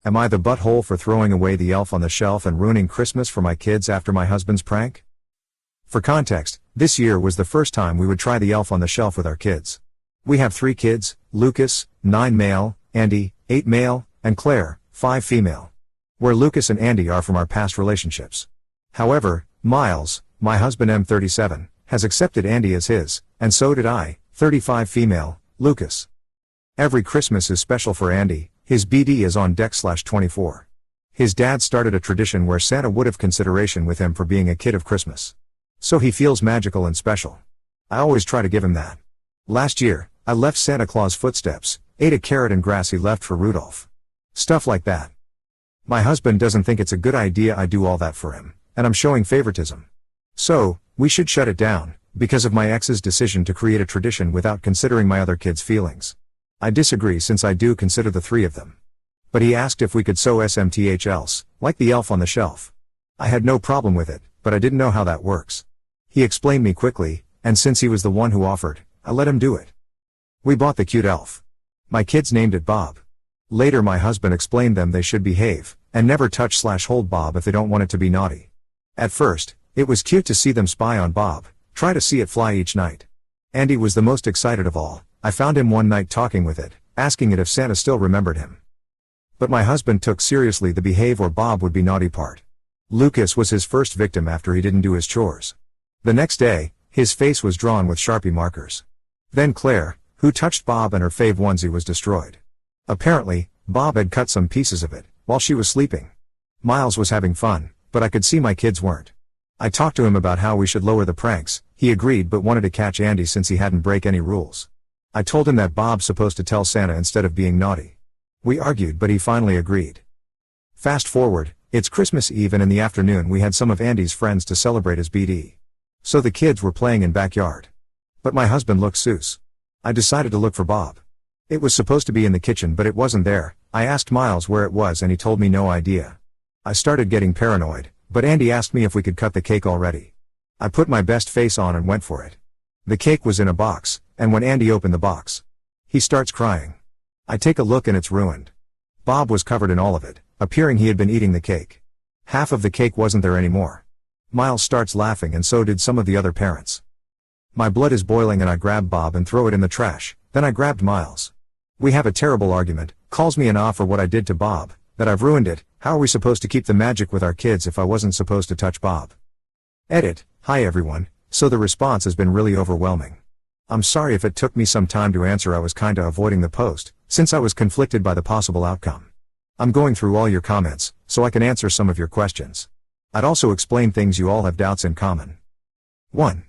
Am I the butthole for throwing away the elf on the shelf and ruining Christmas for my kids after my husband's prank? For context, this year was the first time we would try the elf on the shelf with our kids. We have 3 kids, Lucas, 9 male, Andy, 8 male, and Claire, 5 female. Where Lucas and Andy are from our past relationships. However, Miles, my husband M37, has accepted Andy as his, and so did I, 35 female, Lucas. Every Christmas is special for Andy, his BD is on deck /24. His dad started a tradition where Santa would have consideration with him for being a kid of Christmas. So he feels magical and special. I always try to give him that. Last year, I left Santa Claus footsteps, ate a carrot and grass he left for Rudolph. Stuff like that. My husband doesn't think it's a good idea I do all that for him, and I'm showing favoritism. So, we should shut it down, because of my ex's decision to create a tradition without considering my other kids' feelings. I disagree since I do consider the 3 of them. But he asked if we could sew SMTH else, like the elf on the shelf. I had no problem with it, but I didn't know how that works. He explained me quickly, and since he was the one who offered, I let him do it. We bought the cute elf. My kids named it Bob. Later my husband explained them they should behave, and never touch/hold Bob if they don't want it to be naughty. At first, it was cute to see them spy on Bob, try to see it fly each night. Andy was the most excited of all. I found him one night talking with it, asking it if Santa still remembered him. But my husband took seriously the behave or Bob would be naughty part. Lucas was his first victim after he didn't do his chores. The next day, his face was drawn with Sharpie markers. Then Claire, who touched Bob and her fave onesie was destroyed. Apparently, Bob had cut some pieces of it, while she was sleeping. Miles was having fun, but I could see my kids weren't. I talked to him about how we should lower the pranks, he agreed but wanted to catch Andy since he hadn't break any rules. I told him that Bob's supposed to tell Santa instead of being naughty. We argued but he finally agreed. Fast forward, it's Christmas Eve and in the afternoon we had some of Andy's friends to celebrate his BD. So the kids were playing in backyard. But my husband looked Seuss. I decided to look for Bob. It was supposed to be in the kitchen but it wasn't there. I asked Miles where it was and he told me no idea. I started getting paranoid, but Andy asked me if we could cut the cake already. I put my best face on and went for it. The cake was in a box, and when Andy opened the box, he starts crying. I take a look and it's ruined. Bob was covered in all of it, appearing he had been eating the cake. Half of the cake wasn't there anymore. Miles starts laughing and so did some of the other parents. My blood is boiling and I grab Bob and throw it in the trash, then I grabbed Miles. We have a terrible argument, calls me an off for what I did to Bob, that I've ruined it. How are we supposed to keep the magic with our kids if I wasn't supposed to touch Bob? Edit, hi everyone, so the response has been really overwhelming. I'm sorry if it took me some time to answer. I was kinda avoiding the post, since I was conflicted by the possible outcome. I'm going through all your comments, so I can answer some of your questions. I'd also explain things you all have doubts in common. 1.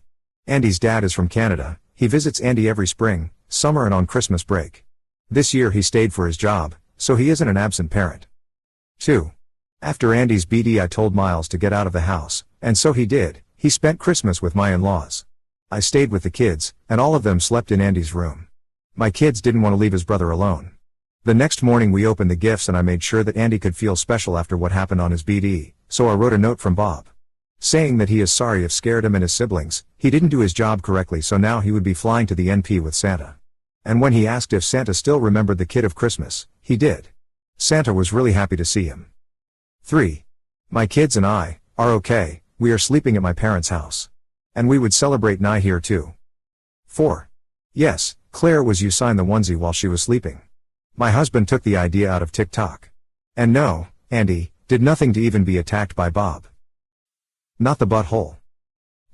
Andy's dad is from Canada. He visits Andy every spring, summer and on Christmas break. This year he stayed for his job, so he isn't an absent parent. 2. After Andy's BD I told Miles to get out of the house, and so he did. He spent Christmas with my in-laws. I stayed with the kids, and all of them slept in Andy's room. My kids didn't want to leave his brother alone. The next morning we opened the gifts and I made sure that Andy could feel special after what happened on his BD, so I wrote a note from Bob. Saying that he is sorry if scared him and his siblings, he didn't do his job correctly so now he would be flying to the NP with Santa. And when he asked if Santa still remembered the kid of Christmas, he did. Santa was really happy to see him. 3. My kids and I are okay, we are sleeping at my parents' house. And we would celebrate night here too. 4. Yes, Claire was you signed the onesie while she was sleeping. My husband took the idea out of TikTok. And no, Andy did nothing to even be attacked by Bob. Not the butthole.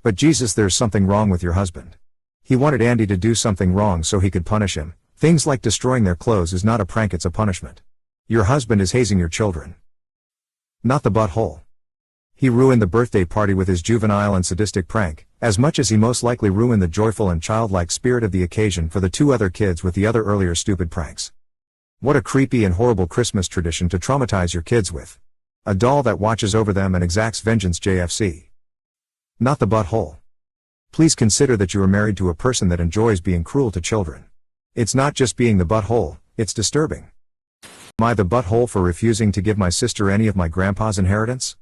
But Jesus, there's something wrong with your husband. He wanted Andy to do something wrong so he could punish him. Things like destroying their clothes is not a prank, it's a punishment. Your husband is hazing your children. Not the butthole. He ruined the birthday party with his juvenile and sadistic prank, as much as he most likely ruined the joyful and childlike spirit of the occasion for the 2 other kids with the other earlier stupid pranks. What a creepy and horrible Christmas tradition to traumatize your kids with. A doll that watches over them and exacts vengeance. JFC. Not the butthole. Please consider that you are married to a person that enjoys being cruel to children. It's not just being the butthole, it's disturbing. Am I the butthole for refusing to give my sister any of my grandpa's inheritance?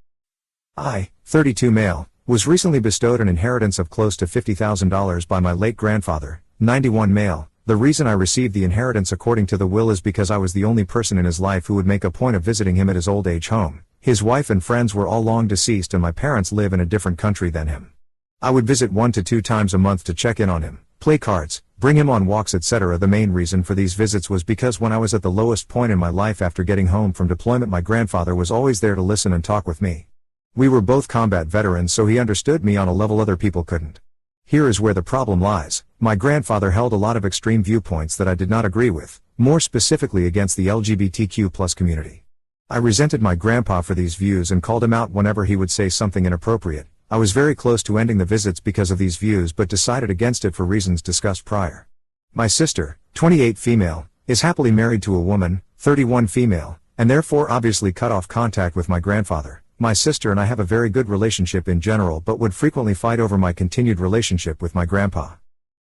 I, 32 male, was recently bestowed an inheritance of close to $50,000 by my late grandfather, 91 male, The reason I received the inheritance according to the will is because I was the only person in his life who would make a point of visiting him at his old age home. His wife and friends were all long deceased and my parents live in a different country than him. I would visit 1 to 2 times a month to check in on him, play cards, bring him on walks, etc. The main reason for these visits was because when I was at the lowest point in my life after getting home from deployment, my grandfather was always there to listen and talk with me. We were both combat veterans, so he understood me on a level other people couldn't. Here is where the problem lies. My grandfather held a lot of extreme viewpoints that I did not agree with, more specifically against the LGBTQ+ community. I resented my grandpa for these views and called him out whenever he would say something inappropriate. I was very close to ending the visits because of these views but decided against it for reasons discussed prior. My sister, 28 female, is happily married to a woman, 31 female, and therefore obviously cut off contact with my grandfather. My sister and I have a very good relationship in general but would frequently fight over my continued relationship with my grandpa.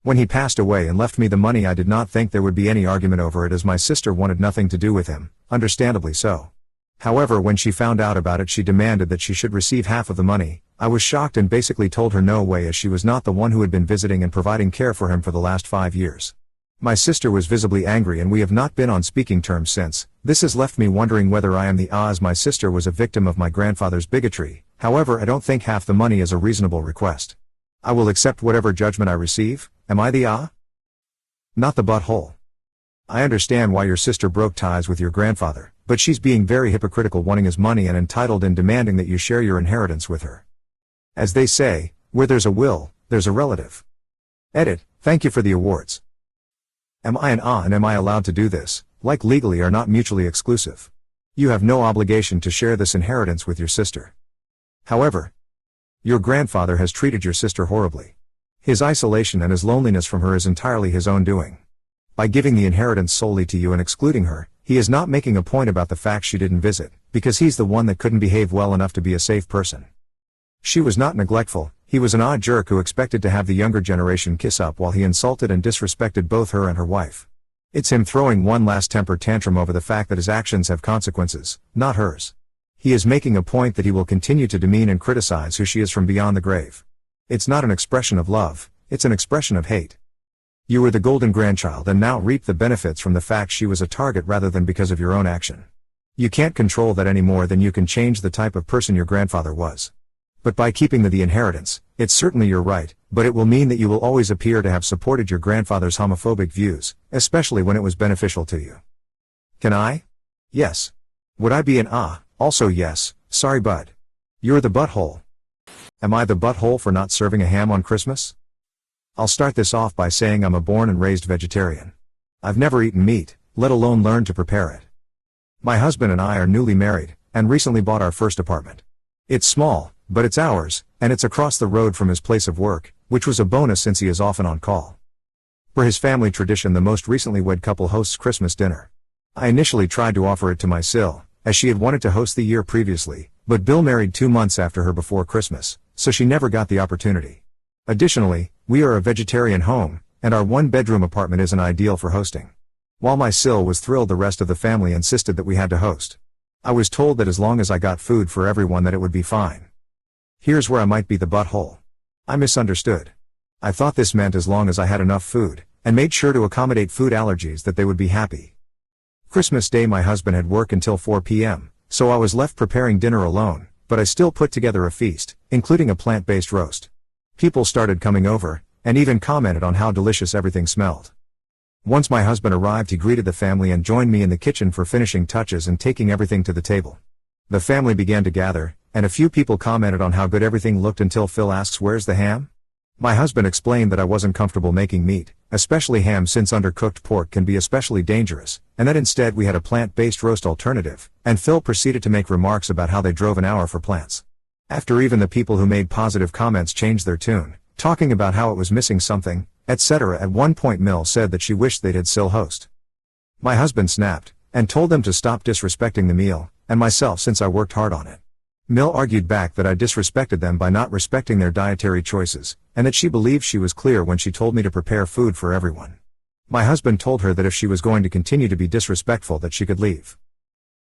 When he passed away and left me the money, I did not think there would be any argument over it as my sister wanted nothing to do with him, understandably so. However, when she found out about it, she demanded that she should receive half of the money. I was shocked and basically told her no way, as she was not the one who had been visiting and providing care for him for the last 5 years. My sister was visibly angry and we have not been on speaking terms since. This has left me wondering whether I am the as my sister was a victim of my grandfather's bigotry. However, I don't think half the money is a reasonable request. I will accept whatever judgment I receive. Am I the not the butthole? I understand why your sister broke ties with your grandfather, but she's being very hypocritical, wanting his money and entitled and demanding that you share your inheritance with her. As they say, where there's a will, there's a relative. Edit. Thank you for the awards. Am I an and am I allowed to do this? Like, legally are not mutually exclusive. You have no obligation to share this inheritance with your sister. However, your grandfather has treated your sister horribly. His isolation and his loneliness from her is entirely his own doing. By giving the inheritance solely to you and excluding her, he is not making a point about the fact she didn't visit, because he's the one that couldn't behave well enough to be a safe person. She was not neglectful. He was an odd jerk who expected to have the younger generation kiss up while he insulted and disrespected both her and her wife. It's him throwing one last temper tantrum over the fact that his actions have consequences, not hers. He is making a point that he will continue to demean and criticize who she is from beyond the grave. It's not an expression of love, it's an expression of hate. You were the golden grandchild and now reap the benefits from the fact she was a target rather than because of your own action. You can't control that any more than you can change the type of person your grandfather was. But by keeping the inheritance, it's certainly your right, but it will mean that you will always appear to have supported your grandfather's homophobic views, especially when it was beneficial to you. Can I? Yes. Would I be an also yes, sorry bud. You're the butthole. Am I the butthole for not serving a ham on Christmas? I'll start this off by saying I'm a born and raised vegetarian. I've never eaten meat, let alone learned to prepare it. My husband and I are newly married, and recently bought our first apartment. It's small, but it's ours, and it's across the road from his place of work, which was a bonus since he is often on call. For his family tradition, the most recently wed couple hosts Christmas dinner. I initially tried to offer it to my Sil, as she had wanted to host the year previously, but Bill married 2 months after her before Christmas, so she never got the opportunity. Additionally, we are a vegetarian home, and our 1-bedroom apartment isn't ideal for hosting. While my Sil was thrilled, the rest of the family insisted that we had to host. I was told that as long as I got food for everyone that it would be fine. Here's where I might be the butthole. I misunderstood. I thought this meant as long as I had enough food, and made sure to accommodate food allergies, that they would be happy. Christmas Day my husband had work until 4 p.m., so I was left preparing dinner alone, but I still put together a feast, including a plant-based roast. People started coming over, and even commented on how delicious everything smelled. Once my husband arrived, he greeted the family and joined me in the kitchen for finishing touches and taking everything to the table. The family began to gather, and a few people commented on how good everything looked until Phil asks, "Where's the ham?" My husband explained that I wasn't comfortable making meat, especially ham, since undercooked pork can be especially dangerous, and that instead we had a plant-based roast alternative, and Phil proceeded to make remarks about how they drove an hour for plants. After even the people who made positive comments changed their tune, talking about how it was missing something, etc. At one point Mill said that she wished they'd had Sil host. My husband snapped, and told them to stop disrespecting the meal, and myself, since I worked hard on it. Mill argued back that I disrespected them by not respecting their dietary choices, and that she believed she was clear when she told me to prepare food for everyone. My husband told her that if she was going to continue to be disrespectful that she could leave.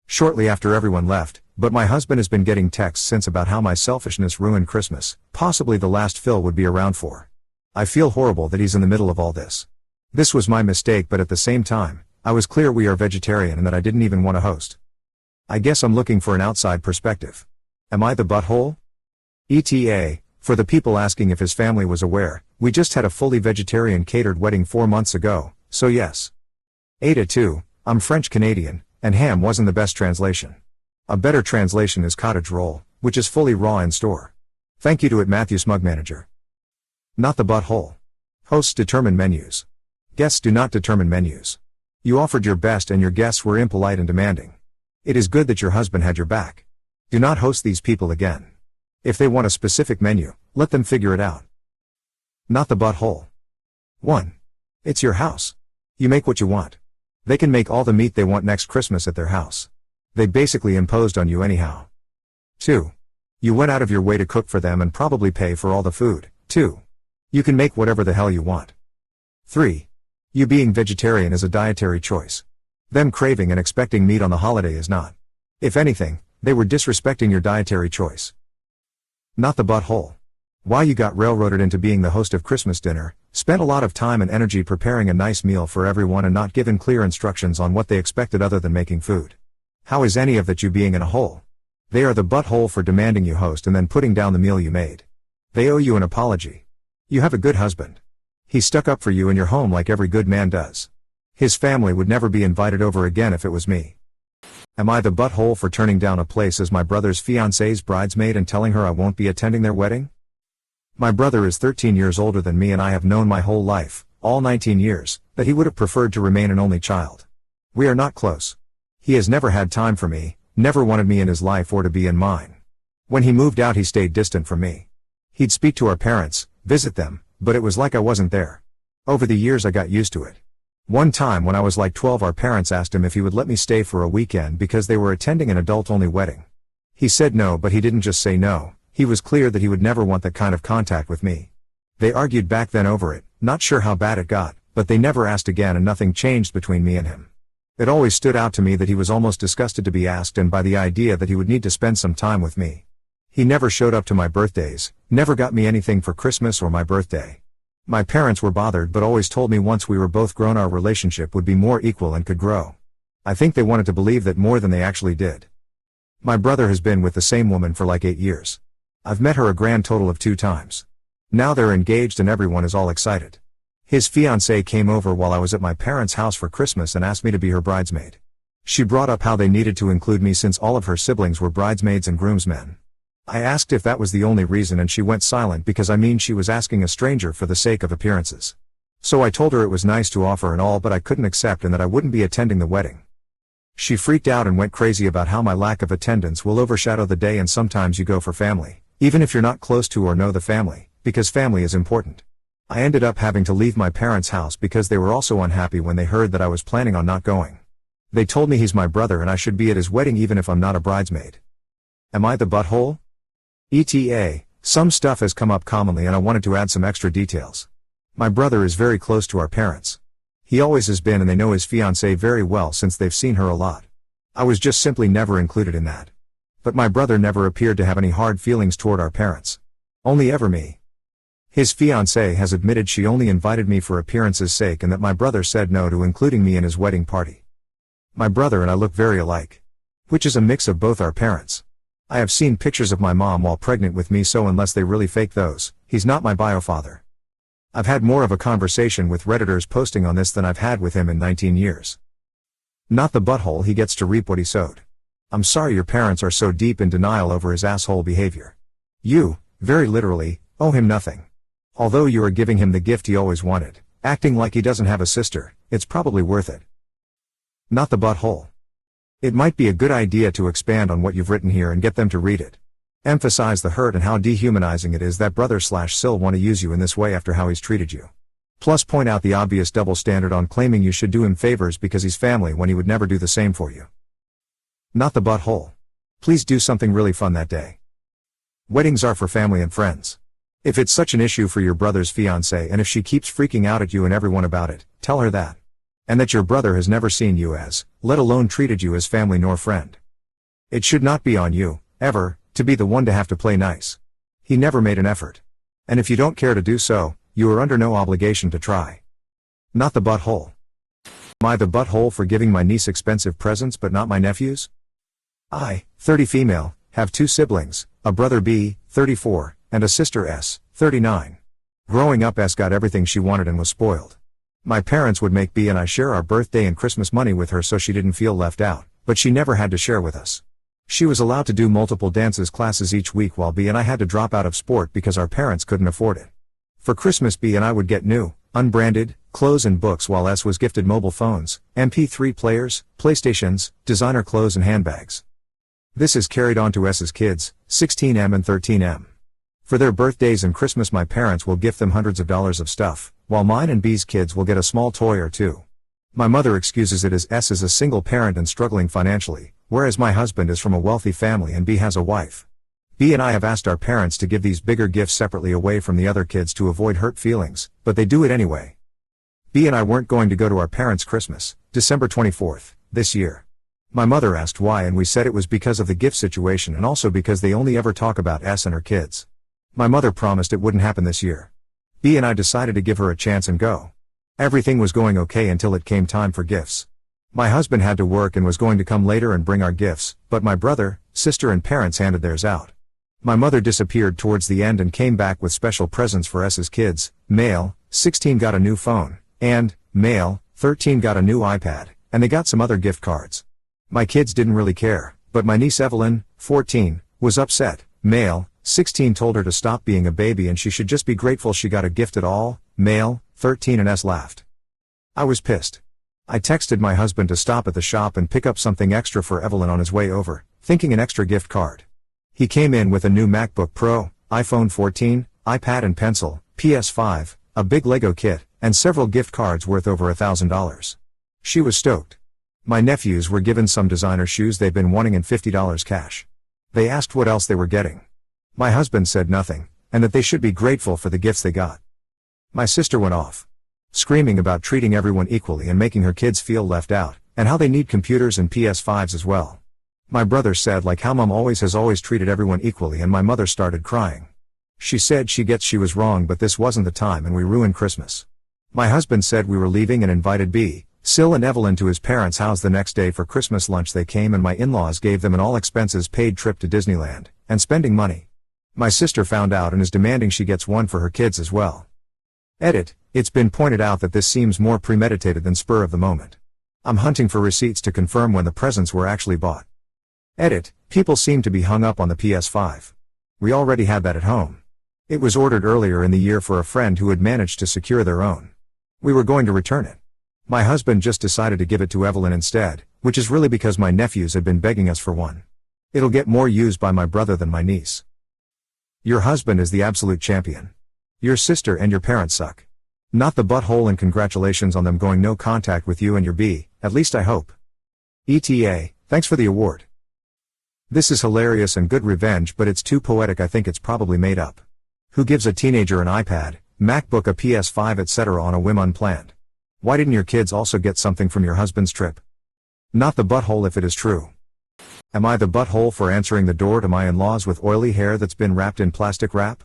Shortly after everyone left, but my husband has been getting texts since about how my selfishness ruined Christmas, possibly the last Phil would be around for. I feel horrible that he's in the middle of all this. This was my mistake, but at the same time, I was clear we are vegetarian and that I didn't even want to host. I guess I'm looking for an outside perspective. Am I the butthole? ETA, for the people asking if his family was aware, we just had a fully vegetarian catered wedding 4 months ago, so yes. AITA 2, I'm French Canadian, and ham wasn't the best translation. A better translation is cottage roll, which is fully raw in store. Thank you to Matthew Smug Manager. Not the butthole. Hosts determine menus. Guests do not determine menus. You offered your best and your guests were impolite and demanding. It is good that your husband had your back. Do not host these people again. If they want a specific menu, let them figure it out. Not the butthole. 1. It's your house. You make what you want. They can make all the meat they want next Christmas at their house. They basically imposed on you anyhow. 2. You went out of your way to cook for them and probably pay for all the food, too. You can make whatever the hell you want. 3. You being vegetarian is a dietary choice. Them craving and expecting meat on the holiday is not. If anything, they were disrespecting your dietary choice. Not the butthole. Why you got railroaded into being the host of Christmas dinner, spent a lot of time and energy preparing a nice meal for everyone and not given clear instructions on what they expected other than making food. How is any of that you being in a hole? They are the butthole for demanding you host and then putting down the meal you made. They owe you an apology. You have a good husband. He stuck up for you in your home like every good man does. His family would never be invited over again if it was me. Am I the butthole for turning down a place as my brother's fiancee's bridesmaid and telling her I won't be attending their wedding? My brother is 13 years older than me and I have known my whole life, all 19 years, that he would have preferred to remain an only child. We are not close. He has never had time for me, never wanted me in his life or to be in mine. When he moved out he stayed distant from me. He'd speak to our parents, visit them, but it was like I wasn't there. Over the years I got used to it. One time when I was like 12 our parents asked him if he would let me stay for a weekend because they were attending an adult-only wedding. He said no, but he didn't just say no, he was clear that he would never want that kind of contact with me. They argued back then over it, not sure how bad it got, but they never asked again and nothing changed between me and him. It always stood out to me that he was almost disgusted to be asked and by the idea that he would need to spend some time with me. He never showed up to my birthdays, never got me anything for Christmas or my birthday. My parents were bothered but always told me once we were both grown our relationship would be more equal and could grow. I think they wanted to believe that more than they actually did. My brother has been with the same woman for like 8 years. I've met her a grand total of 2 times. Now they're engaged and everyone is all excited. His fiancée came over while I was at my parents' house for Christmas and asked me to be her bridesmaid. She brought up how they needed to include me since all of her siblings were bridesmaids and groomsmen. I asked if that was the only reason and she went silent because she was asking a stranger for the sake of appearances. So I told her it was nice to offer and all but I couldn't accept and that I wouldn't be attending the wedding. She freaked out and went crazy about how my lack of attendance will overshadow the day and sometimes you go for family, even if you're not close to or know the family, because family is important. I ended up having to leave my parents' house because they were also unhappy when they heard that I was planning on not going. They told me he's my brother and I should be at his wedding even if I'm not a bridesmaid. Am I the butthole? ETA, some stuff has come up commonly and I wanted to add some extra details. My brother is very close to our parents. He always has been and they know his fiancée very well since they've seen her a lot. I was just simply never included in that. But my brother never appeared to have any hard feelings toward our parents. Only ever me. His fiancée has admitted she only invited me for appearances' sake and that my brother said no to including me in his wedding party. My brother and I look very alike. Which is a mix of both our parents. I have seen pictures of my mom while pregnant with me, so unless they really fake those, he's not my bio-father. I've had more of a conversation with Redditors posting on this than I've had with him in 19 years. Not the butthole, he gets to reap what he sowed. I'm sorry your parents are so deep in denial over his asshole behavior. You, very literally, owe him nothing. Although you are giving him the gift he always wanted, acting like he doesn't have a sister, it's probably worth it. Not the butthole. It might be a good idea to expand on what you've written here and get them to read it. Emphasize the hurt and how dehumanizing it is that brother/Sil want to use you in this way after how he's treated you. Plus point out the obvious double standard on claiming you should do him favors because he's family when he would never do the same for you. Not the butthole. Please do something really fun that day. Weddings are for family and friends. If it's such an issue for your brother's fiancée and if she keeps freaking out at you and everyone about it, tell her that. And that your brother has never seen you as, let alone treated you as family nor friend. It should not be on you, ever, to be the one to have to play nice. He never made an effort. And if you don't care to do so, you are under no obligation to try. Not the butthole. Am I the butthole for giving my niece expensive presents but not my nephews? I, 30 female, have 2 siblings, a brother B, 34, and a sister S, 39. Growing up, S got everything she wanted and was spoiled. My parents would make B and I share our birthday and Christmas money with her so she didn't feel left out, but she never had to share with us. She was allowed to do multiple dances classes each week while B and I had to drop out of sport because our parents couldn't afford it. For Christmas, B and I would get new, unbranded, clothes and books while S was gifted mobile phones, MP3 players, PlayStations, designer clothes and handbags. This is carried on to S's kids, 16M and 13M. For their birthdays and Christmas, my parents will gift them hundreds of dollars of stuff, while mine and B's kids will get a small toy or two. My mother excuses it as S is a single parent and struggling financially, whereas my husband is from a wealthy family and B has a wife. B and I have asked our parents to give these bigger gifts separately away from the other kids to avoid hurt feelings, but they do it anyway. B and I weren't going to go to our parents' Christmas, December 24th, this year. My mother asked why and we said it was because of the gift situation and also because they only ever talk about S and her kids. My mother promised it wouldn't happen this year. B and I decided to give her a chance and go. Everything was going okay until it came time for gifts. My husband had to work and was going to come later and bring our gifts, but my brother, sister and parents handed theirs out. My mother disappeared towards the end and came back with special presents for S's kids. Male, 16 got a new phone, and, male, 13 got a new iPad, and they got some other gift cards. My kids didn't really care, but my niece Evelyn, 14, was upset. Male, 16 told her to stop being a baby and she should just be grateful she got a gift at all. Male, 13 and S laughed. I was pissed. I texted my husband to stop at the shop and pick up something extra for Evelyn on his way over, thinking an extra gift card. He came in with a new MacBook Pro, iPhone 14, iPad and pencil, PS5, a big Lego kit, and several gift cards worth over $1,000. She was stoked. My nephews were given some designer shoes they've been wanting and $50 cash. They asked what else they were getting. My husband said nothing, and that they should be grateful for the gifts they got. My sister went off, screaming about treating everyone equally and making her kids feel left out, and how they need computers and PS5s as well. My brother said like how mom has always treated everyone equally, and my mother started crying. She said she gets she was wrong but this wasn't the time and we ruined Christmas. My husband said we were leaving and invited B, Sil and Evelyn to his parents' house the next day for Christmas lunch. They came and my in-laws gave them an all-expenses-paid trip to Disneyland, and spending money. My sister found out and is demanding she gets one for her kids as well. Edit, it's been pointed out that this seems more premeditated than spur of the moment. I'm hunting for receipts to confirm when the presents were actually bought. Edit, people seem to be hung up on the PS5. We already had that at home. It was ordered earlier in the year for a friend who had managed to secure their own. We were going to return it. My husband just decided to give it to Evelyn instead, which is really because my nephews had been begging us for one. It'll get more used by my brother than my niece. Your husband is the absolute champion. Your sister and your parents suck. Not the butthole, and congratulations on them going no contact with you and your B, at least I hope. ETA, thanks for the award. This is hilarious and good revenge, but it's too poetic. I think it's probably made up. Who gives a teenager an iPad, MacBook, a PS5 etc. on a whim unplanned? Why didn't your kids also get something from your husband's trip? Not the butthole if it is true. Am I the butthole for answering the door to my in-laws with oily hair that's been wrapped in plastic wrap?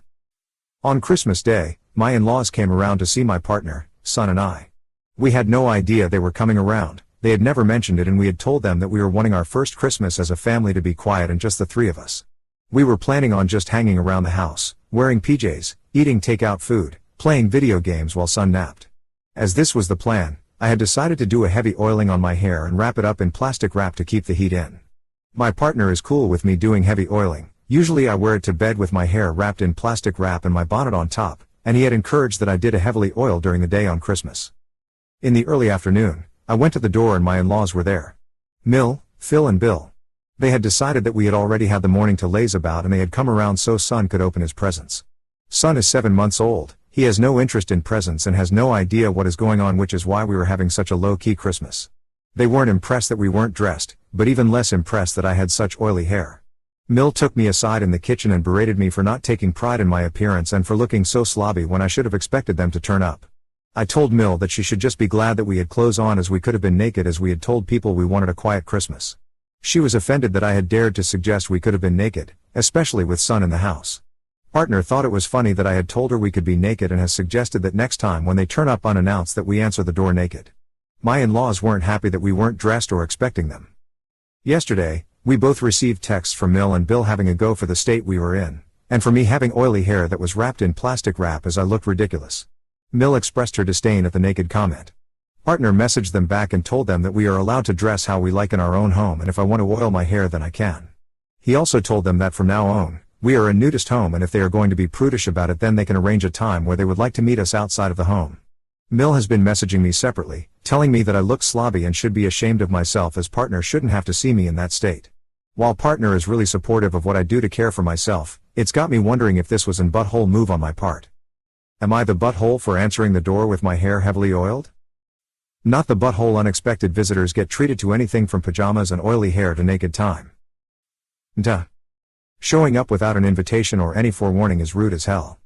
On Christmas Day, my in-laws came around to see my partner, son and I. We had no idea they were coming around, they had never mentioned it, and we had told them that we were wanting our first Christmas as a family to be quiet and just the three of us. We were planning on just hanging around the house, wearing PJs, eating takeout food, playing video games while son napped. As this was the plan, I had decided to do a heavy oiling on my hair and wrap it up in plastic wrap to keep the heat in. My partner is cool with me doing heavy oiling. Usually I wear it to bed with my hair wrapped in plastic wrap and my bonnet on top, and he had encouraged that I did a heavily oil during the day on Christmas. In the early afternoon, I went to the door and my in-laws were there. Mill, Phil and Bill. They had decided that we had already had the morning to laze about and they had come around so son could open his presents. Son is 7 months old, he has no interest in presents and has no idea what is going on, which is why we were having such a low-key Christmas. They weren't impressed that we weren't dressed, but even less impressed that I had such oily hair. Mill took me aside in the kitchen and berated me for not taking pride in my appearance and for looking so slobby when I should have expected them to turn up. I told Mill that she should just be glad that we had clothes on, as we could have been naked, as we had told people we wanted a quiet Christmas. She was offended that I had dared to suggest we could have been naked, especially with son in the house. Partner thought it was funny that I had told her we could be naked and has suggested that next time when they turn up unannounced that we answer the door naked. My in-laws weren't happy that we weren't dressed or expecting them. Yesterday, we both received texts from Mill and Bill having a go for the state we were in, and for me having oily hair that was wrapped in plastic wrap as I looked ridiculous. Mill expressed her disdain at the naked comment. Partner messaged them back and told them that we are allowed to dress how we like in our own home, and if I want to oil my hair then I can. He also told them that from now on, we are a nudist home, and if they are going to be prudish about it then they can arrange a time where they would like to meet us outside of the home. Mill has been messaging me separately, telling me that I look slobby and should be ashamed of myself as Partner shouldn't have to see me in that state. While Partner is really supportive of what I do to care for myself, it's got me wondering if this was an butthole move on my part. Am I the butthole for answering the door with my hair heavily oiled? Not the butthole. Unexpected visitors get treated to anything from pajamas and oily hair to naked time. Duh. Showing up without an invitation or any forewarning is rude as hell.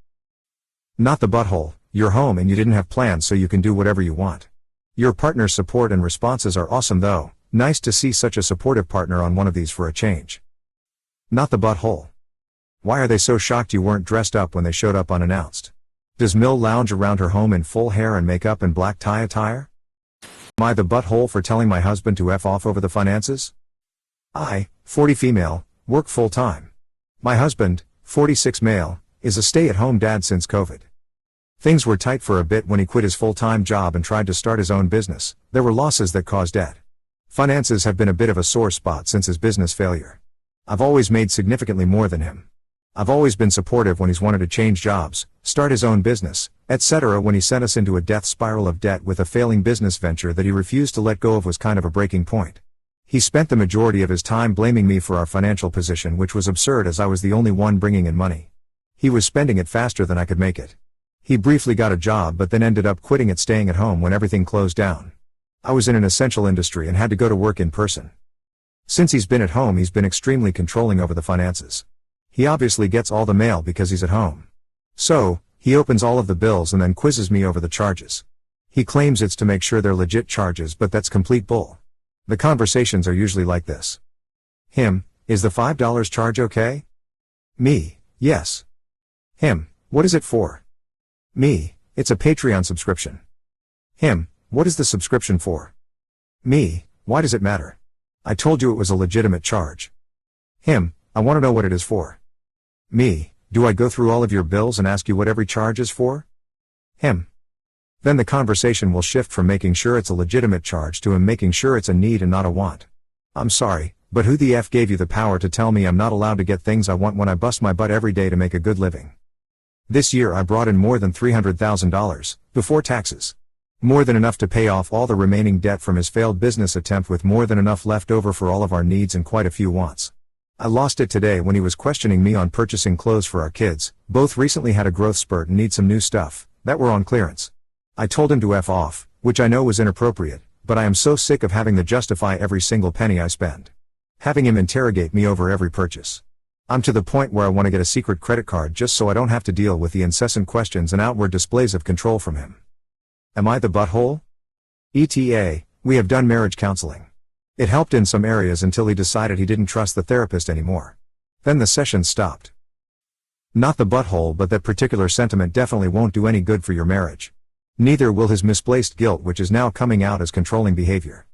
Not the butthole. You're home and you didn't have plans, so you can do whatever you want. Your partner's support and responses are awesome though. Nice to see such a supportive partner on one of these for a change. Not the butthole. Why are they so shocked you weren't dressed up when they showed up unannounced? Does Mill lounge around her home in full hair and makeup and black tie attire? Am I the butthole for telling my husband to F off over the finances? I, 40 female, work full-time. My husband, 46 male, is a stay-at-home dad since COVID. Things were tight for a bit when he quit his full-time job and tried to start his own business. There were losses that caused debt. Finances have been a bit of a sore spot since his business failure. I've always made significantly more than him. I've always been supportive when he's wanted to change jobs, start his own business, etc. When he sent us into a death spiral of debt with a failing business venture that he refused to let go of was kind of a breaking point. He spent the majority of his time blaming me for our financial position, which was absurd as I was the only one bringing in money. He was spending it faster than I could make it. He briefly got a job but then ended up quitting it, staying at home when everything closed down. I was in an essential industry and had to go to work in person. Since he's been at home, he's been extremely controlling over the finances. He obviously gets all the mail because he's at home. So, he opens all of the bills and then quizzes me over the charges. He claims it's to make sure they're legit charges, but that's complete bull. The conversations are usually like this. Him, is the $5 charge okay? Me, yes. Him, what is it for? Me, it's a Patreon subscription. Him, what is the subscription for? Me, why does it matter? I told you it was a legitimate charge. Him, I want to know what it is for. Me, do I go through all of your bills and ask you what every charge is for? Him. Then the conversation will shift from making sure it's a legitimate charge to him making sure it's a need and not a want. I'm sorry, but who the F gave you the power to tell me I'm not allowed to get things I want when I bust my butt every day to make a good living? This year I brought in more than $300,000, before taxes. More than enough to pay off all the remaining debt from his failed business attempt, with more than enough left over for all of our needs and quite a few wants. I lost it today when he was questioning me on purchasing clothes for our kids. Both recently had a growth spurt and need some new stuff, that were on clearance. I told him to F off, which I know was inappropriate, but I am so sick of having to justify every single penny I spend. Having him interrogate me over every purchase. I'm to the point where I want to get a secret credit card just so I don't have to deal with the incessant questions and outward displays of control from him. Am I the butthole? ETA, we have done marriage counseling. It helped in some areas until he decided he didn't trust the therapist anymore. Then the session stopped. Not the butthole, but that particular sentiment definitely won't do any good for your marriage. Neither will his misplaced guilt, which is now coming out as controlling behavior.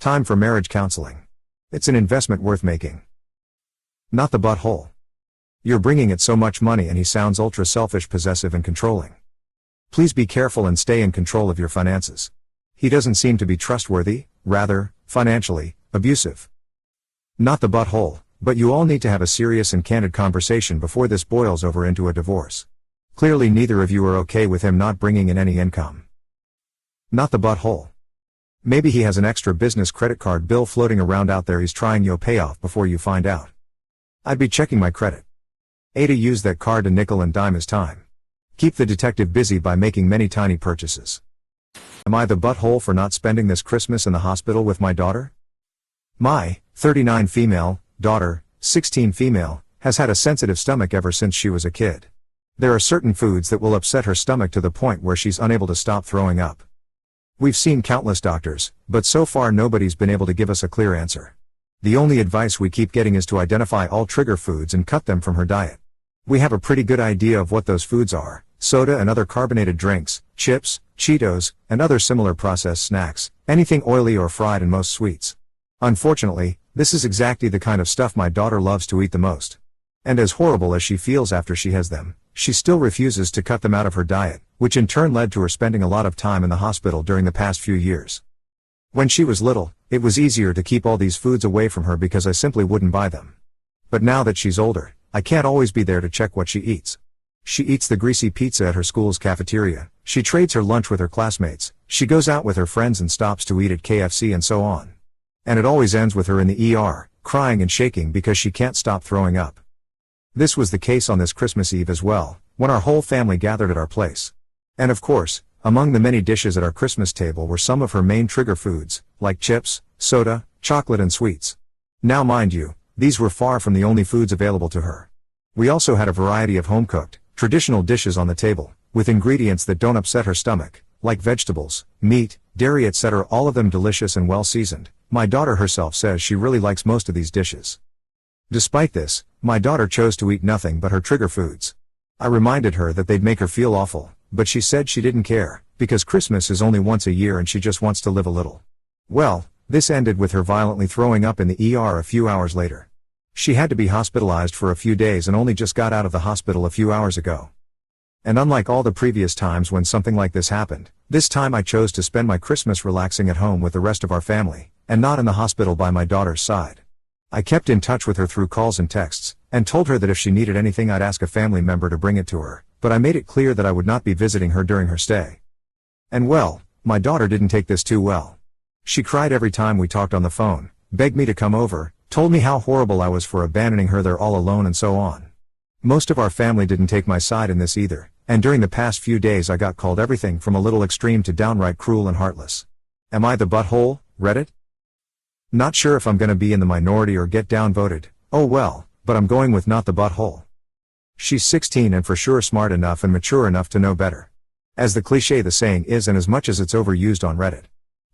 Time for marriage counseling. It's an investment worth making. Not the butthole. You're bringing it so much money and he sounds ultra selfish, possessive and controlling. Please be careful and stay in control of your finances. He doesn't seem to be trustworthy, rather, financially, abusive. Not the butthole, but you all need to have a serious and candid conversation before this boils over into a divorce. Clearly neither of you are okay with him not bringing in any income. Not the butthole. Maybe he has an extra business credit card bill floating around out there he's trying to pay off before you find out. I'd be checking my credit. AITA use that card to nickel and dime his time. Keep the detective busy by making many tiny purchases. Am I the butthole for not spending this Christmas in the hospital with my daughter? My 39 female daughter, 16 female, has had a sensitive stomach ever since she was a kid. There are certain foods that will upset her stomach to the point where she's unable to stop throwing up. We've seen countless doctors, but so far nobody's been able to give us a clear answer. The only advice we keep getting is to identify all trigger foods and cut them from her diet. We have a pretty good idea of what those foods are: soda and other carbonated drinks, chips, Cheetos, and other similar processed snacks, anything oily or fried, and most sweets. Unfortunately, this is exactly the kind of stuff my daughter loves to eat the most. And as horrible as she feels after she has them, she still refuses to cut them out of her diet, which in turn led to her spending a lot of time in the hospital during the past few years. When she was little, it was easier to keep all these foods away from her because I simply wouldn't buy them. But now that she's older, I can't always be there to check what she eats. She eats the greasy pizza at her school's cafeteria, she trades her lunch with her classmates, she goes out with her friends and stops to eat at KFC, and so on. And it always ends with her in the ER, crying and shaking because she can't stop throwing up. This was the case on this Christmas Eve as well, when our whole family gathered at our place. And of course, among the many dishes at our Christmas table were some of her main trigger foods, like chips, soda, chocolate, and sweets. Now mind you, these were far from the only foods available to her. We also had a variety of home-cooked, traditional dishes on the table, with ingredients that don't upset her stomach, like vegetables, meat, dairy, etc., all of them delicious and well seasoned. My daughter herself says she really likes most of these dishes. Despite this, my daughter chose to eat nothing but her trigger foods. I reminded her that they'd make her feel awful, but she said she didn't care, because Christmas is only once a year and she just wants to live a little. Well, this ended with her violently throwing up in the ER a few hours later. She had to be hospitalized for a few days and only just got out of the hospital a few hours ago. And unlike all the previous times when something like this happened, this time I chose to spend my Christmas relaxing at home with the rest of our family, and not in the hospital by my daughter's side. I kept in touch with her through calls and texts, and told her that if she needed anything I'd ask a family member to bring it to her, but I made it clear that I would not be visiting her during her stay. And well, my daughter didn't take this too well. She cried every time we talked on the phone, begged me to come over, told me how horrible I was for abandoning her there all alone, and so on. Most of our family didn't take my side in this either, and during the past few days I got called everything from a little extreme to downright cruel and heartless. Am I the butthole, Reddit? Not sure if I'm gonna be in the minority or get downvoted. Oh well, but I'm going with not the butthole. She's 16 and for sure smart enough and mature enough to know better. As the cliche the saying is, and as much as it's overused on Reddit.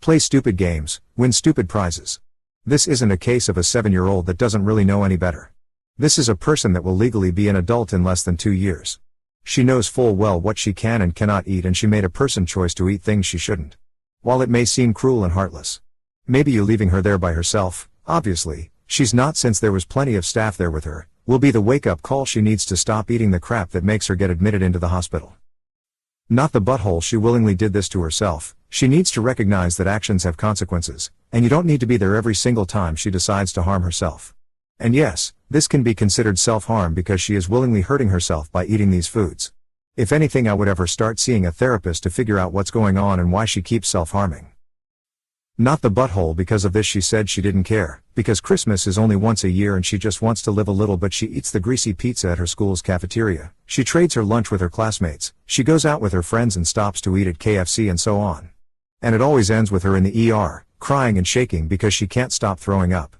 Play stupid games, win stupid prizes. This isn't a case of a 7-year-old that doesn't really know any better. This is a person that will legally be an adult in less than 2 years. She knows full well what she can and cannot eat, and she made a person choice to eat things she shouldn't. While it may seem cruel and heartless. Maybe you leaving her there by herself, obviously, she's not, since there was plenty of staff there with her, will be the wake-up call she needs to stop eating the crap that makes her get admitted into the hospital. Not the butthole, she willingly did this to herself. She needs to recognize that actions have consequences, and you don't need to be there every single time she decides to harm herself. And yes, this can be considered self-harm because she is willingly hurting herself by eating these foods. If anything, I would have her start seeing a therapist to figure out what's going on and why she keeps self-harming. Not the butthole because of this. She said she didn't care, because Christmas is only once a year and she just wants to live a little, but she eats the greasy pizza at her school's cafeteria, she trades her lunch with her classmates, she goes out with her friends and stops to eat at KFC, and so on. And it always ends with her in the ER, crying and shaking because she can't stop throwing up.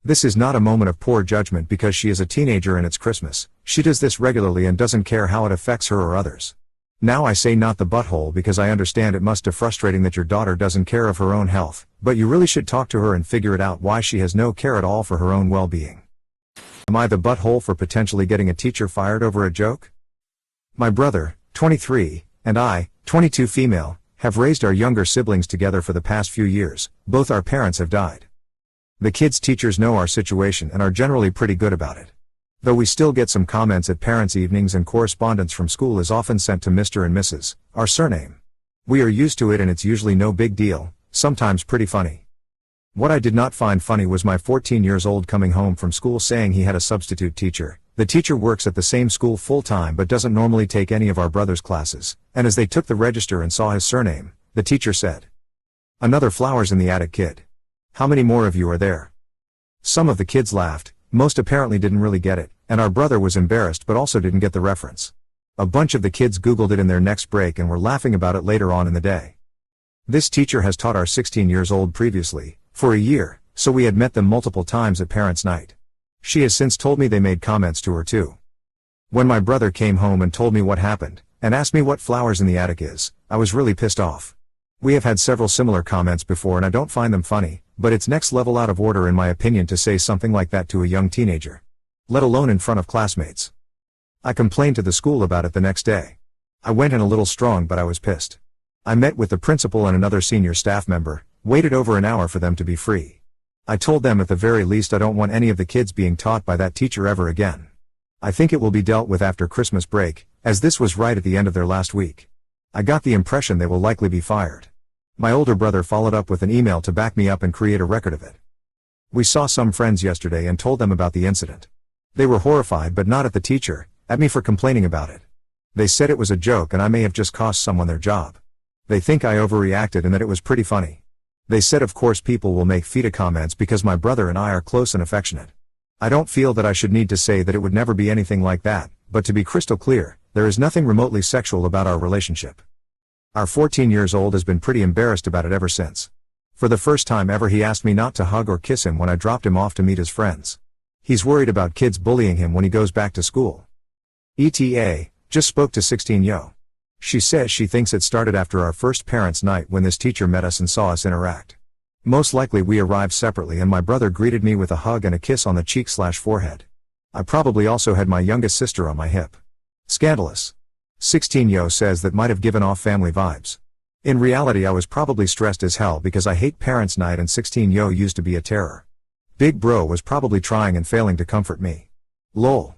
This is not a moment of poor judgment because she is a teenager and it's Christmas. She does this regularly and doesn't care how it affects her or others. Now I say not the butthole because I understand it must be frustrating that your daughter doesn't care of her own health, but you really should talk to her and figure it out why she has no care at all for her own well-being. Am I the butthole for potentially getting a teacher fired over a joke? My brother, 23, and I, 22 female, have raised our younger siblings together for the past few years. Both our parents have died. The kids' teachers know our situation and are generally pretty good about it. Though we still get some comments at parents' evenings, and correspondence from school is often sent to Mr. and Mrs., our surname. We are used to it and it's usually no big deal, sometimes pretty funny. What I did not find funny was my 14 years old coming home from school saying he had a substitute teacher. The teacher works at the same school full-time but doesn't normally take any of our brother's classes, and as they took the register and saw his surname, the teacher said, "Another flowers in the attic kid. How many more of you are there?" Some of the kids laughed, most apparently didn't really get it, and our brother was embarrassed but also didn't get the reference. A bunch of the kids Googled it in their next break and were laughing about it later on in the day. This teacher has taught our 16 years old previously, for a year, so we had met them multiple times at parents' night. She has since told me they made comments to her too. When my brother came home and told me what happened, and asked me what flowers in the attic is, I was really pissed off. We have had several similar comments before and I don't find them funny, but it's next level out of order in my opinion to say something like that to a young teenager. Let alone in front of classmates. I complained to the school about it the next day. I went in a little strong, but I was pissed. I met with the principal and another senior staff member, waited over an hour for them to be free. I told them at the very least I don't want any of the kids being taught by that teacher ever again. I think it will be dealt with after Christmas break, as this was right at the end of their last week. I got the impression they will likely be fired. My older brother followed up with an email to back me up and create a record of it. We saw some friends yesterday and told them about the incident. They were horrified, but not at the teacher, at me for complaining about it. They said it was a joke and I may have just cost someone their job. They think I overreacted and that it was pretty funny. They said of course people will make FITA comments because my brother and I are close and affectionate. I don't feel that I should need to say that it would never be anything like that, but to be crystal clear, there is nothing remotely sexual about our relationship. Our 14-year-old has been pretty embarrassed about it ever since. For the first time ever he asked me not to hug or kiss him when I dropped him off to meet his friends. He's worried about kids bullying him when he goes back to school. ETA, just spoke to 16-yo. She says she thinks it started after our first parents' night when this teacher met us and saw us interact. Most likely we arrived separately and my brother greeted me with a hug and a kiss on the cheek/forehead. I probably also had my youngest sister on my hip. Scandalous. 16-yo says that might have given off family vibes. In reality I was probably stressed as hell because I hate parents' night and 16-yo used to be a terror. Big bro was probably trying and failing to comfort me. Lol.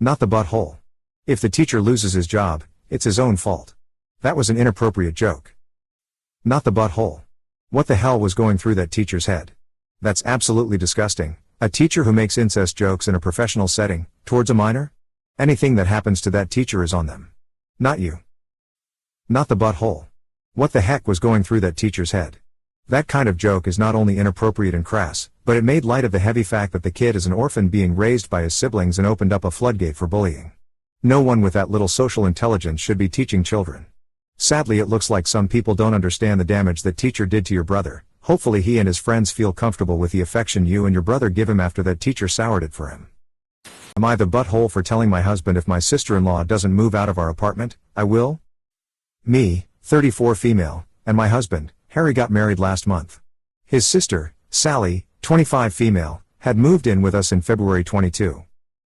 Not the butthole. If the teacher loses his job, it's his own fault. That was an inappropriate joke. Not the butthole. What the hell was going through that teacher's head? That's absolutely disgusting. A teacher who makes incest jokes in a professional setting, towards a minor? Anything that happens to that teacher is on them. Not you. Not the butthole. What the heck was going through that teacher's head? That kind of joke is not only inappropriate and crass, but it made light of the heavy fact that the kid is an orphan being raised by his siblings and opened up a floodgate for bullying. No one with that little social intelligence should be teaching children. Sadly it looks like some people don't understand the damage that teacher did to your brother. Hopefully he and his friends feel comfortable with the affection you and your brother give him after that teacher soured it for him. Am I the butthole for telling my husband if my sister-in-law doesn't move out of our apartment, I will? Me, 34 female, and my husband, Harry, got married last month. His sister, Sally, 25 female, had moved in with us in February 22.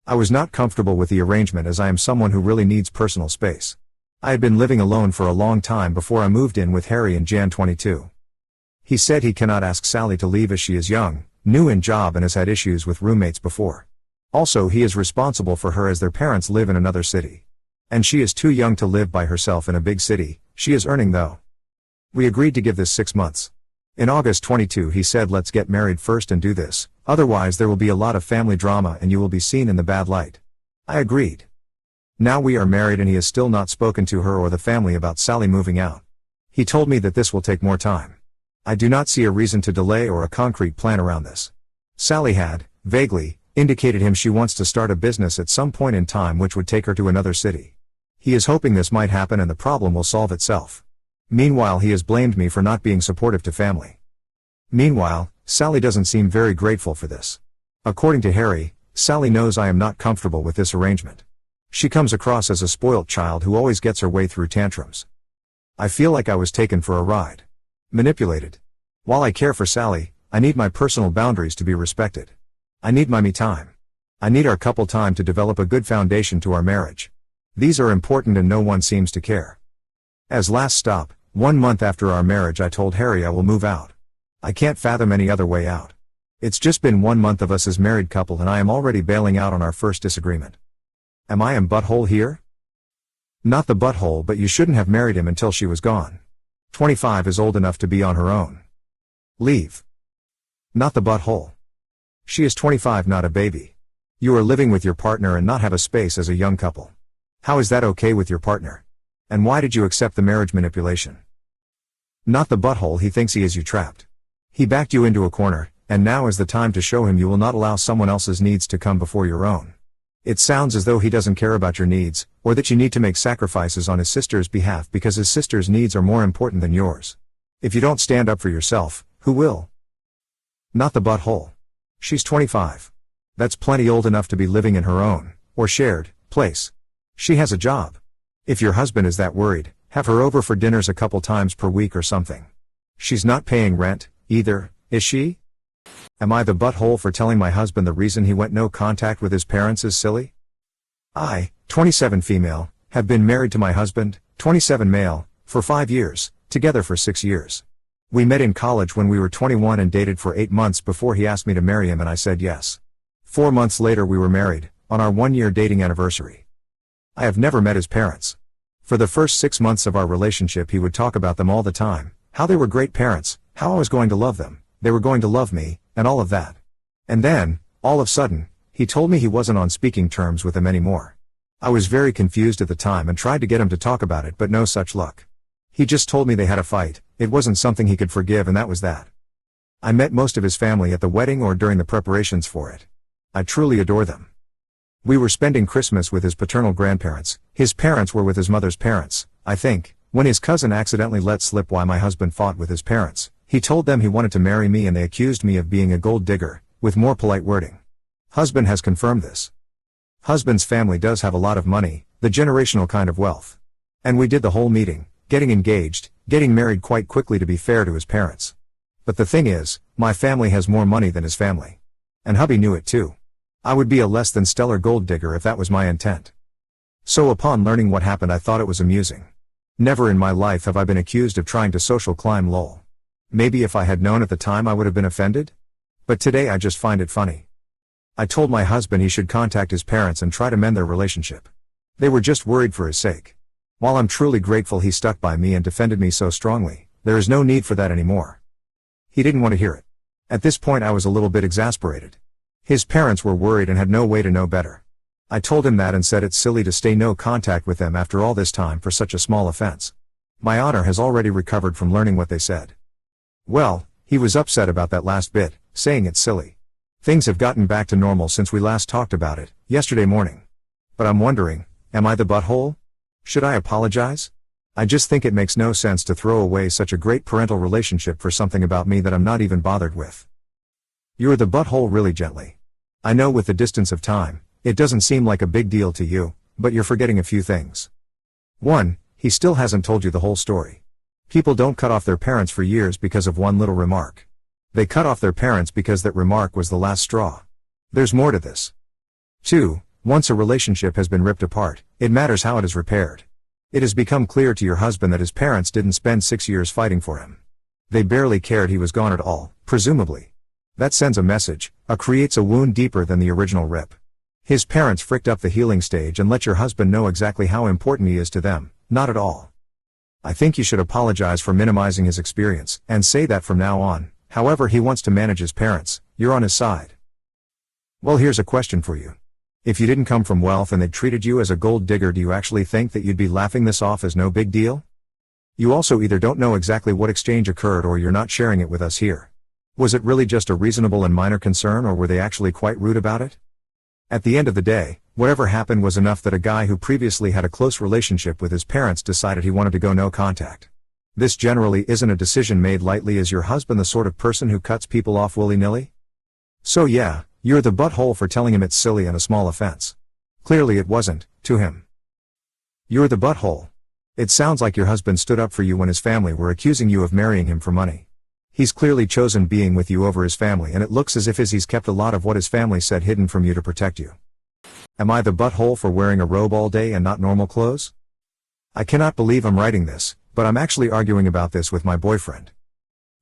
I was not comfortable with the arrangement as I am someone who really needs personal space. I had been living alone for a long time before I moved in with Harry in Jan 22. He said he cannot ask Sally to leave as she is young, new in job and has had issues with roommates before. Also he is responsible for her as their parents live in another city. And she is too young to live by herself in a big city, she is earning though. We agreed to give this 6 months. In August 22 he said let's get married first and do this, otherwise there will be a lot of family drama and you will be seen in the bad light. I agreed. Now we are married and he has still not spoken to her or the family about Sally moving out. He told me that this will take more time. I do not see a reason to delay or a concrete plan around this. Sally had, vaguely, indicated him she wants to start a business at some point in time which would take her to another city. He is hoping this might happen and the problem will solve itself. Meanwhile he has blamed me for not being supportive to family. Meanwhile, Sally doesn't seem very grateful for this. According to Harry, Sally knows I am not comfortable with this arrangement. She comes across as a spoilt child who always gets her way through tantrums. I feel like I was taken for a ride. Manipulated. While I care for Sally, I need my personal boundaries to be respected. I need my me time. I need our couple time to develop a good foundation to our marriage. These are important and no one seems to care. As last stop, 1 month after our marriage I told Harry I will move out. I can't fathom any other way out. It's just been 1 month of us as married couple and I am already bailing out on our first disagreement. Am I butthole here? Not the butthole, but you shouldn't have married him until she was gone. 25 is old enough to be on her own. Leave. Not the butthole. She is 25, not a baby. You are living with your partner and not have a space as a young couple. How is that okay with your partner? And why did you accept the marriage manipulation? Not the butthole, he thinks he has you trapped. He backed you into a corner, and now is the time to show him you will not allow someone else's needs to come before your own. It sounds as though he doesn't care about your needs, or that you need to make sacrifices on his sister's behalf because his sister's needs are more important than yours. If you don't stand up for yourself, who will? Not the butthole. She's 25. That's plenty old enough to be living in her own, or shared, place. She has a job. If your husband is that worried, have her over for dinners a couple times per week or something. She's not paying rent, either, is she? Am I the butthole for telling my husband the reason he went no contact with his parents is silly? I, 27 female, have been married to my husband, 27 male, for 5 years, together for 6 years. We met in college when we were 21 and dated for 8 months before he asked me to marry him and I said yes. 4 months later we were married, on our 1-year dating anniversary. I have never met his parents. For the first 6 months of our relationship he would talk about them all the time, how they were great parents, how I was going to love them, they were going to love me, and all of that. And then, all of a sudden, he told me he wasn't on speaking terms with them anymore. I was very confused at the time and tried to get him to talk about it but no such luck. He just told me they had a fight, it wasn't something he could forgive and that was that. I met most of his family at the wedding or during the preparations for it. I truly adore them. We were spending Christmas with his paternal grandparents, his parents were with his mother's parents, I think, when his cousin accidentally let slip why my husband fought with his parents. He told them he wanted to marry me and they accused me of being a gold digger, with more polite wording. Husband has confirmed this. Husband's family does have a lot of money, the generational kind of wealth. And we did the whole meeting, getting engaged, getting married quite quickly to be fair to his parents. But the thing is, my family has more money than his family. And hubby knew it too. I would be a less than stellar gold digger if that was my intent. So upon learning what happened I thought it was amusing. Never in my life have I been accused of trying to social climb lol. Maybe if I had known at the time I would have been offended? But today I just find it funny. I told my husband he should contact his parents and try to mend their relationship. They were just worried for his sake. While I'm truly grateful he stuck by me and defended me so strongly, there is no need for that anymore. He didn't want to hear it. At this point I was a little bit exasperated. His parents were worried and had no way to know better. I told him that and said it's silly to stay no contact with them after all this time for such a small offense. My honor has already recovered from learning what they said. Well, he was upset about that last bit, saying it's silly. Things have gotten back to normal since we last talked about it, yesterday morning. But I'm wondering, am I the butthole? Should I apologize? I just think it makes no sense to throw away such a great parental relationship for something about me that I'm not even bothered with. You're the butthole really gently. I know with the distance of time, it doesn't seem like a big deal to you, but you're forgetting a few things. 1, he still hasn't told you the whole story. People don't cut off their parents for years because of one little remark. They cut off their parents because that remark was the last straw. There's more to this. 2, once a relationship has been ripped apart, it matters how it is repaired. It has become clear to your husband that his parents didn't spend 6 years fighting for him. They barely cared he was gone at all, presumably. That sends a message, creates a wound deeper than the original rip. His parents fricked up the healing stage and let your husband know exactly how important he is to them, not at all. I think you should apologize for minimizing his experience, and say that from now on, however he wants to manage his parents, you're on his side. Well, here's a question for you. If you didn't come from wealth and they treated you as a gold digger, do you actually think that you'd be laughing this off as no big deal? You also either don't know exactly what exchange occurred or you're not sharing it with us here. Was it really just a reasonable and minor concern or were they actually quite rude about it? At the end of the day, whatever happened was enough that a guy who previously had a close relationship with his parents decided he wanted to go no contact. This generally isn't a decision made lightly. Is your husband the sort of person who cuts people off willy-nilly? So yeah, you're the butthole for telling him it's silly and a small offense. Clearly it wasn't, to him. You're the butthole. It sounds like your husband stood up for you when his family were accusing you of marrying him for money. He's clearly chosen being with you over his family and it looks as if he's kept a lot of what his family said hidden from you to protect you. Am I the butthole for wearing a robe all day and not normal clothes? I cannot believe I'm writing this, but I'm actually arguing about this with my boyfriend.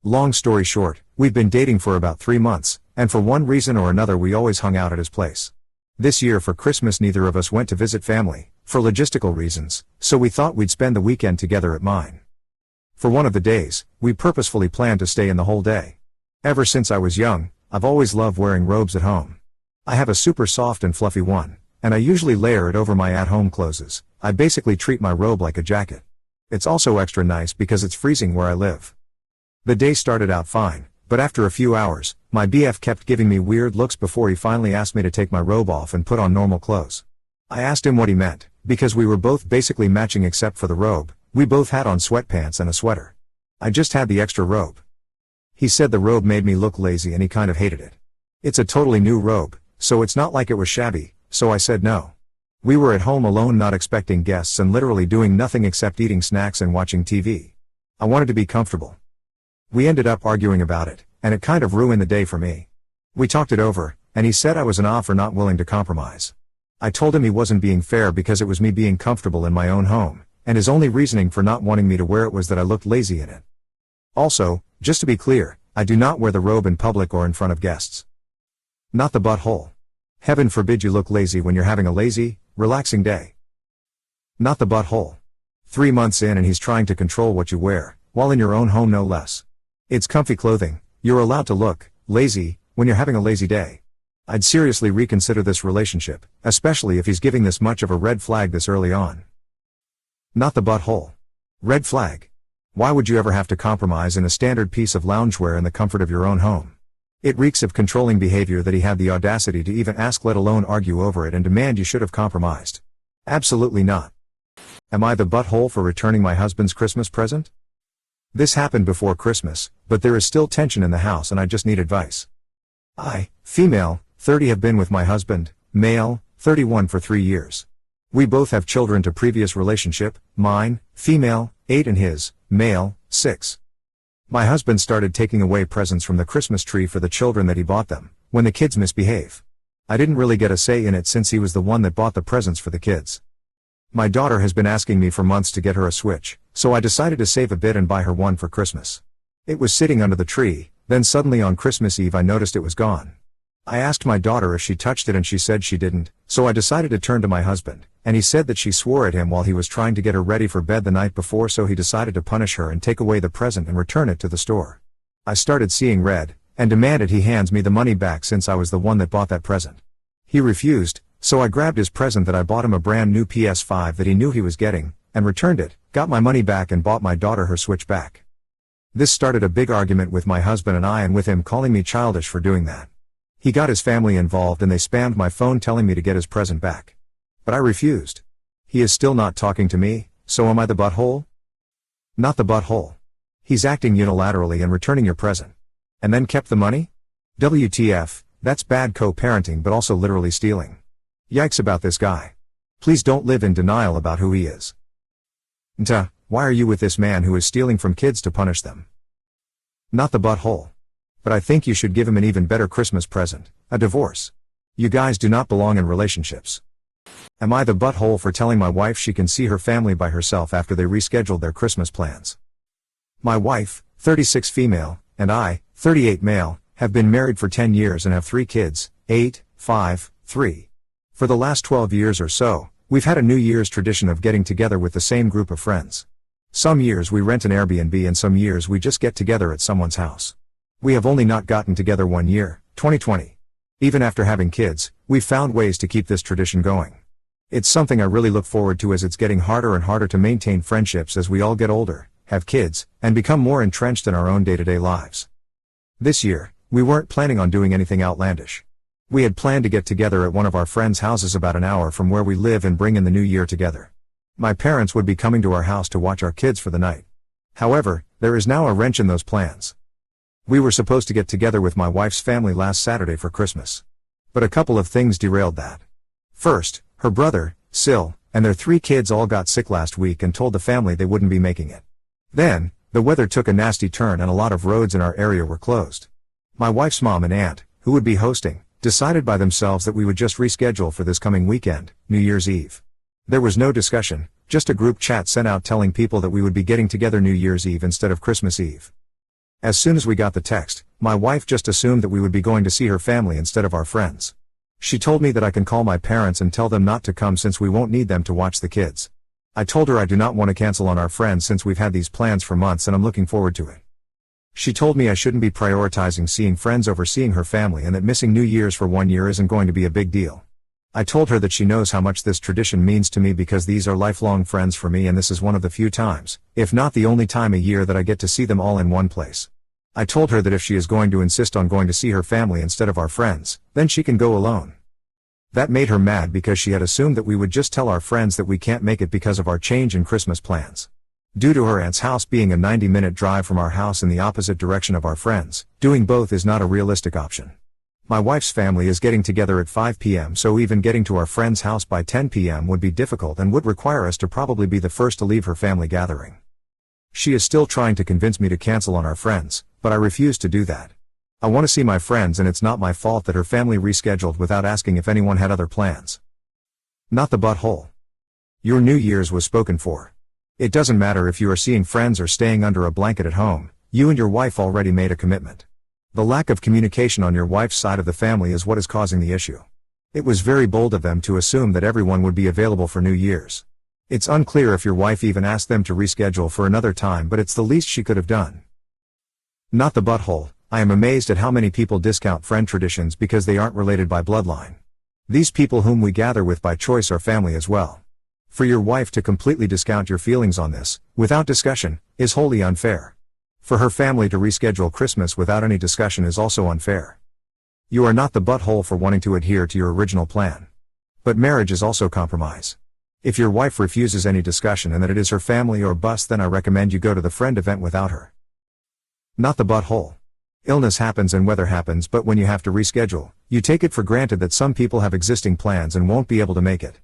Long story short, we've been dating for about 3 months, and for one reason or another we always hung out at his place. This year for Christmas neither of us went to visit family, for logistical reasons, so we thought we'd spend the weekend together at mine. For one of the days, we purposefully planned to stay in the whole day. Ever since I was young, I've always loved wearing robes at home. I have a super soft and fluffy one, and I usually layer it over my at-home clothes. I basically treat my robe like a jacket. It's also extra nice because it's freezing where I live. The day started out fine, but after a few hours, my BF kept giving me weird looks before he finally asked me to take my robe off and put on normal clothes. I asked him what he meant, because we were both basically matching except for the robe. We both had on sweatpants and a sweater. I just had the extra robe. He said the robe made me look lazy and he kind of hated it. It's a totally new robe, so it's not like it was shabby, so I said no. We were at home alone not expecting guests and literally doing nothing except eating snacks and watching TV. I wanted to be comfortable. We ended up arguing about it, and it kind of ruined the day for me. We talked it over, and he said I was an off or not willing to compromise. I told him he wasn't being fair because it was me being comfortable in my own home, and his only reasoning for not wanting me to wear it was that I looked lazy in it. Also, just to be clear, I do not wear the robe in public or in front of guests. Not the butthole. Heaven forbid you look lazy when you're having a lazy, relaxing day. Not the butthole. 3 months in and he's trying to control what you wear, while in your own home no less. It's comfy clothing, you're allowed to look lazy when you're having a lazy day. I'd seriously reconsider this relationship, especially if he's giving this much of a red flag this early on. Not the butthole. Red flag. Why would you ever have to compromise in a standard piece of loungewear in the comfort of your own home? It reeks of controlling behavior that he had the audacity to even ask, let alone argue over it and demand you should have compromised. Absolutely not. Am I the butthole for returning my husband's Christmas present? This happened before Christmas, but there is still tension in the house and I just need advice. I, female, 30, have been with my husband, male, 31, for 3 years. We both have children to previous relationship, mine, female, 8, and his, male, 6. My husband started taking away presents from the Christmas tree for the children that he bought them, when the kids misbehave. I didn't really get a say in it since he was the one that bought the presents for the kids. My daughter has been asking me for months to get her a Switch, so I decided to save a bit and buy her one for Christmas. It was sitting under the tree, then suddenly on Christmas Eve I noticed it was gone. I asked my daughter if she touched it and she said she didn't, so I decided to turn to my husband, and he said that she swore at him while he was trying to get her ready for bed the night before, so he decided to punish her and take away the present and return it to the store. I started seeing red, and demanded he hands me the money back since I was the one that bought that present. He refused, so I grabbed his present that I bought him, a brand new PS5 that he knew he was getting, and returned it, got my money back and bought my daughter her Switch back. This started a big argument with my husband and I, and with him calling me childish for doing that. He got his family involved and they spammed my phone telling me to get his present back. But I refused. He is still not talking to me, so am I the butthole? Not the butthole. He's acting unilaterally and returning your present. And then kept the money? WTF, that's bad co-parenting but also literally stealing. Yikes about this guy. Please don't live in denial about who he is. Why are you with this man who is stealing from kids to punish them? Not the butthole. But I think you should give him an even better Christmas present, a divorce. You guys do not belong in relationships. Am I the butthole for telling my wife she can see her family by herself after they rescheduled their Christmas plans? My wife, 36 female, and I, 38 male, have been married for 10 years and have 3 kids, 8, 5, 3. For the last 12 years or so, we've had a New Year's tradition of getting together with the same group of friends. Some years we rent an Airbnb and some years we just get together at someone's house. We have only not gotten together one year, 2020. Even after having kids, we've found ways to keep this tradition going. It's something I really look forward to, as it's getting harder and harder to maintain friendships as we all get older, have kids, and become more entrenched in our own day-to-day lives. This year, we weren't planning on doing anything outlandish. We had planned to get together at one of our friends' houses about an hour from where we live and bring in the new year together. My parents would be coming to our house to watch our kids for the night. However, there is now a wrench in those plans. We were supposed to get together with my wife's family last Saturday for Christmas. But a couple of things derailed that. First, her brother, Sil, and their 3 kids all got sick last week and told the family they wouldn't be making it. Then, the weather took a nasty turn and a lot of roads in our area were closed. My wife's mom and aunt, who would be hosting, decided by themselves that we would just reschedule for this coming weekend, New Year's Eve. There was no discussion, just a group chat sent out telling people that we would be getting together New Year's Eve instead of Christmas Eve. As soon as we got the text, my wife just assumed that we would be going to see her family instead of our friends. She told me that I can call my parents and tell them not to come since we won't need them to watch the kids. I told her I do not want to cancel on our friends since we've had these plans for months and I'm looking forward to it. She told me I shouldn't be prioritizing seeing friends over seeing her family and that missing New Year's for 1 year isn't going to be a big deal. I told her that she knows how much this tradition means to me because these are lifelong friends for me and this is one of the few times, if not the only time a year, that I get to see them all in one place. I told her that if she is going to insist on going to see her family instead of our friends, then she can go alone. That made her mad because she had assumed that we would just tell our friends that we can't make it because of our change in Christmas plans. Due to her aunt's house being a 90-minute drive from our house in the opposite direction of our friends, doing both is not a realistic option. My wife's family is getting together at 5 p.m. so even getting to our friend's house by 10 p.m. would be difficult and would require us to probably be the first to leave her family gathering. She is still trying to convince me to cancel on our friends, but I refuse to do that. I want to see my friends and it's not my fault that her family rescheduled without asking if anyone had other plans. Not the butthole. Your New Year's was spoken for. It doesn't matter if you are seeing friends or staying under a blanket at home, you and your wife already made a commitment. The lack of communication on your wife's side of the family is what is causing the issue. It was very bold of them to assume that everyone would be available for New Year's. It's unclear if your wife even asked them to reschedule for another time, but it's the least she could have done. Not the butthole. I am amazed at how many people discount friend traditions because they aren't related by bloodline. These people whom we gather with by choice are family as well. For your wife to completely discount your feelings on this, without discussion, is wholly unfair. For her family to reschedule Christmas without any discussion is also unfair. You are not the butthole for wanting to adhere to your original plan. But marriage is also compromise. If your wife refuses any discussion and that it is her family or bust, then I recommend you go to the friend event without her. Not the butthole. Illness happens and weather happens, but when you have to reschedule, you take it for granted that some people have existing plans and won't be able to make it.